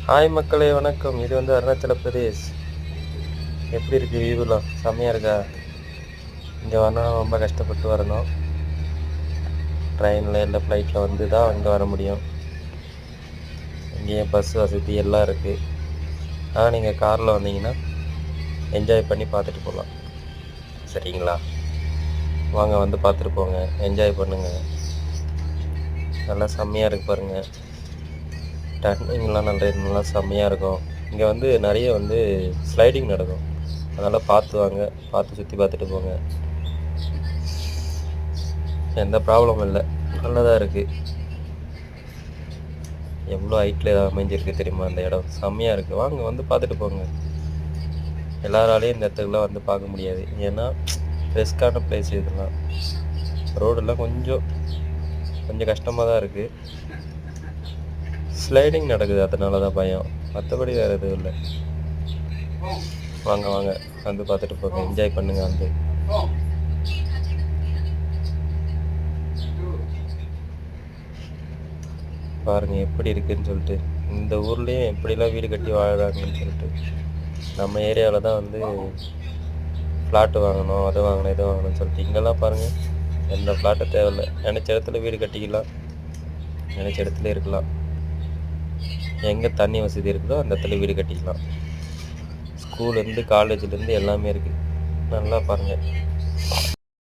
Hi மக்களே வணக்கம். இது வந்து அருணாச்சல பிரதேஷ். எப்படி இருக்குது வியூலாம்? செம்மையாக இருக்கா? இங்கே வரணும் ரொம்ப கஷ்டப்பட்டு வரணும். ட்ரெயினில் இல்லை ஃப்ளைட்டில் வந்து தான் இங்கே வர முடியும். இங்கேயும் பஸ் வசதி எல்லாம் இருக்குது. ஆனால் நீங்கள் காரில் வந்தீங்கன்னா என்ஜாய் பண்ணி பார்த்துட்டு போகலாம். சரிங்களா? வாங்க வந்து பார்த்துட்டு போங்க, என்ஜாய் பண்ணுங்கள். நல்லா செம்மையாக இருக்குது பாருங்கள். டர்னிங்லாம் நல்லா செம்மையாக இருக்கும். இங்கே வந்து நிறைய வந்து ஸ்லைடிங் நடக்கும். அதனால் பார்த்து வாங்க, பார்த்து சுற்றி பார்த்துட்டு போங்க. எந்த ப்ராப்ளமும் இல்லை, நல்லதாக இருக்குது. எவ்வளோ ஹைட்டில் அமைஞ்சிருக்கு தெரியுமா அந்த இடம்? செம்மையாக இருக்குது. வாங்க வந்து பார்த்துட்டு போங்க. எல்லாராலையும் இந்த இடத்துக்குலாம் வந்து பார்க்க முடியாது, ஏன்னா ரிஸ்க்கான பிளேஸ் இதெல்லாம். ரோடெல்லாம் கொஞ்சம் கஷ்டமாக தான் இருக்குது. ஸ்லைடிங் நடக்குது, அதனால தான் பயம், மற்றபடி வேறு எதுவும் இல்லை. வாங்க வாங்க வந்து பார்த்துட்டு போங்க, என்ஜாய் பண்ணுங்கள். வந்து பாருங்கள் எப்படி இருக்குதுன்னு சொல்லிட்டு. இந்த ஊர்லேயும் எப்படிலாம் வீடு கட்டி வாழ்கிறாங்கன்னு சொல்லிட்டு. நம்ம ஏரியாவில் தான் வந்து ஃப்ளாட்டு வாங்கணும், அது வாங்கணும், இது வாங்கணும்னு சொல்லிட்டு. இங்கெல்லாம் பாருங்கள், எந்த ஃப்ளாட்டும் தேவையில்லை. நினச்ச இடத்துல வீடு கட்டிக்கலாம், நினச்ச இடத்துல இருக்கலாம். எங்கே தண்ணி வசதி இருக்குதோ அந்த இடத்துல வீடு கட்டிக்கலாம். ஸ்கூல்லேருந்து காலேஜ்லேருந்து எல்லாமே இருக்குது. நல்லா பாருங்கள்.